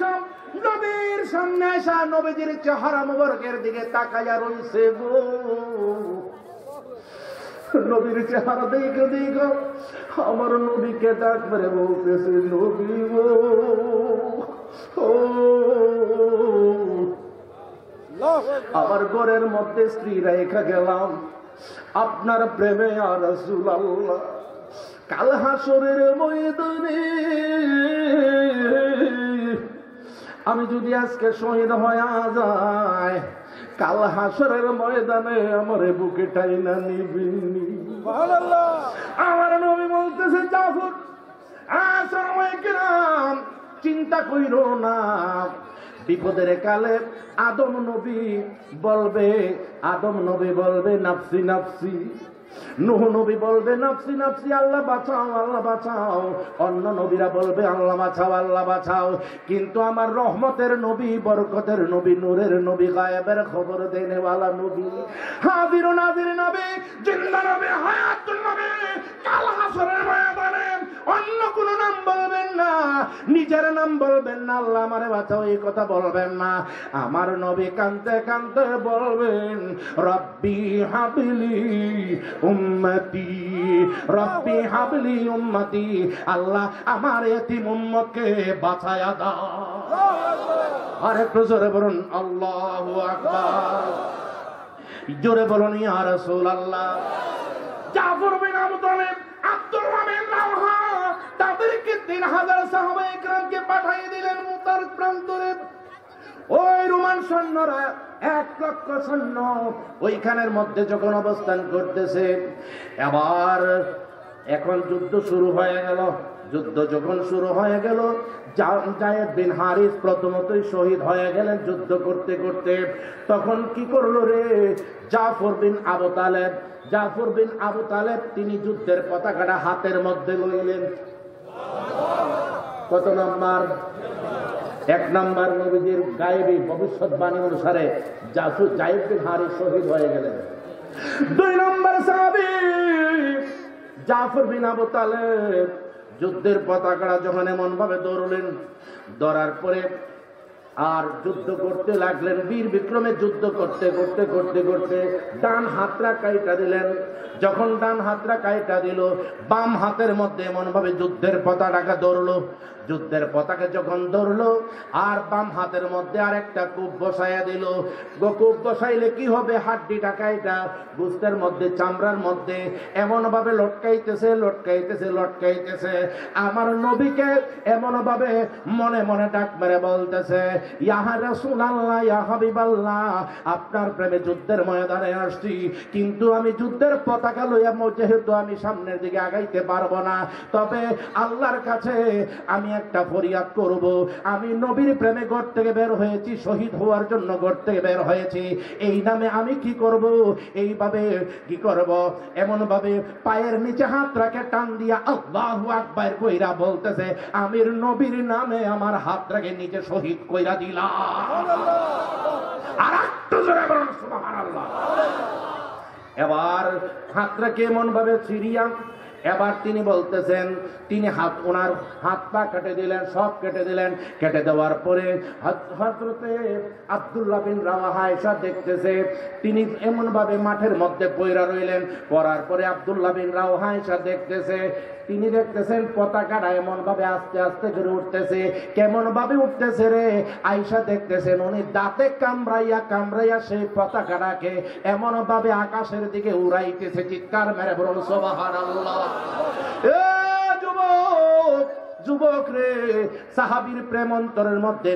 আয়েশা নবীর সামনে এসে নবীজির চেহারা মুবারকের দিকে তাকায়া রইছে গো। নবীর চেহারা দেখে দেখো আমার নবীকে ডাক মেরে বলতেছে, নবী গো, ও আমার ঘরের মধ্যে স্ত্রী রেখা গেলাম আপনার প্রেমে ইয়া রাসূলুল্লাহ। কাল হাসরের ময়দানে আমি যদি আজকে শহীদ হয়ে যায়, কাল হাসরের ময়দানে আমার বুকে টাইনা নিবিনি। আমার নবী বলতেছে, জাফর আসসালাম, চিন্তা কইরো না, বিপদের কালে আদম নবী বলবে নাফসি নাফসি, নূহ নবী বলবে নাফসি নাফসি, আল্লাহ বাঁচাও আল্লাহ বাঁচাও, অন্য নবীরা বলবে আল্লাহ বাঁচাও আল্লাহ বাঁচাও। কিন্তু আমার রহমতের নবী, বরকতের নবী, নূরের নবী, গায়েবের খবর দেনেওয়ালা নবী, হাজির নাজির নবী, জিন্দা নবী, হায়াতুল নবী, কাল হাসরের ময়দানে অন্য কোন নাম বলবেন না, নিজের নাম বলবেন না, আল্লাহ আমারে বাঁচাও এই কথা বলবেন না। আমার নবী কাঁদতে কাঁদতে বলবেন, রব্বি হাবলি উম্মতি, রব্বি হাবলি উম্মতি, আল্লাহ আমার এতিম উম্মতকে বাঁচায়া দাও। আরেকটু জোরে বলুন আল্লাহু আকবার, জোরে বলুন ইয়া রাসূলুল্লাহ। জাফর বিন আবু তালিব, আব্দুল্লাহ বিন রাওহা, তাদেরকে 3000 সাহাবায়ে কেরামকে পাঠিয়ে দিলেন মুতার প্রান্তরে। ওই রোমান সৈন্যরা 1 লক্ষ সৈন্য ওইখানের মধ্যে যখন অবস্থান করতেছে, আবার এখন যুদ্ধ শুরু হয়ে গেল। যুদ্ধ যখন শুরু হয়ে গেল, যায়েদ বিন হারিস প্রথমতই শহীদ হয়ে গেলেন যুদ্ধ করতে করতে। তখন কি করলো রে জাফর বিন আবু তালেব, জাফর বিন আবু তালেব তিনি যুদ্ধের পতাকাটা হাতের মধ্যে লইলেন। কত নাম্বার? 1 নাম্বার। নবীজির গায়েবী ভবিষ্যৎবাণী অনুসারে যায়েদ বিন হারিস শহীদ হয়ে গেলেন। 2 নম্বর সাহাবী জাফর বিন আবু তালেব যুদ্ধের পতাকাটা যখন এমন ভাবে ধরলেন, ধরার পরে আর যুদ্ধ করতে লাগলেন, বীর বিক্রমে যুদ্ধ করতে করতে করতে করতে ডান হাতটা কাইটা দিলেন। যখন ডান হাতটা কাইটা দিল, বাম হাতের মধ্যে এমন ভাবে যুদ্ধের পতাকাটা ধরলো। যুদ্ধের পতাকা যখন ধরলো আর বাম হাতের মধ্যে আরেকটা কূপ বসাইয়া দিল। কূপ বসাইলে কি হবে? হাড্ডিটা কাইটা গোস্তের মধ্যে, চামড়ার মধ্যে এমন ভাবে লটকাইতেছে লটকাইতেছে লটকাইতেছে। আমার নবীকে এমন ভাবে মনে মনে ডাক মেরে বলতেছে, ইয়া রাসূলুল্লাহ, ইয়া হাবিবাল্লাহ, আপনার প্রেমে যুদ্ধের ময়দানে আসছি, কিন্তু আমি যুদ্ধের পতাকা লইয়া যেহেতু আমি সামনের দিকে আগাইতে পারবো না, তবে আল্লাহর কাছে আমি একটা ফরিয়াদ করব। আমি নবীর প্রেমে ঘর থেকে বের হয়েছি, শহীদ হওয়ার জন্য ঘর থেকে বের হয়েছি, এই নামে আমি কি করব? এইভাবে কি করব? এমন ভাবে পায়ের নিচে হাত রাখে টান দিয়া আল্লাহু আকবার কইরা বলতেছে, আমির নবীর নামে আমার হাত রাখে নিচে শহীদ কইরা দিলাম। আর একটু জোরে বলুন সুবহানাল্লাহ। এবার হাত রাখে এমন ভাবে সিরিয়া, এবার তিনি বলতেছেন, তিনি ওনার হাত পা কেটে দিলেন, সব কেটে দিলেন। কেটে দেওয়ার পরে হযরতে আব্দুল্লাহ বিন রাওয়াহা এসে দেখতেছে তিনি এমন ভাবে মাঠের মধ্যে পইরা রইলেন। পড়ার পরে আব্দুল্লাহ বিন রাওয়াহা এসে দেখতেছে, তিনি দেখতেছেন পতাকাটা এমন ভাবে আস্তে আস্তে করে উঠতেছে। কেমন ভাবে উঠতেছে রে? আয়েশা দেখতেছেন উনি দাঁতে কামড়াইয়া কামড়াইয়া সেই পতাকাটাকে এমন ভাবে আকাশের দিকে উড়াইতেছে। চিৎকার মেরে বলুন সুবহানাল্লাহ। এ যুবক, যুবক রে, সাহাবীর প্রেম অন্তরের মধ্যে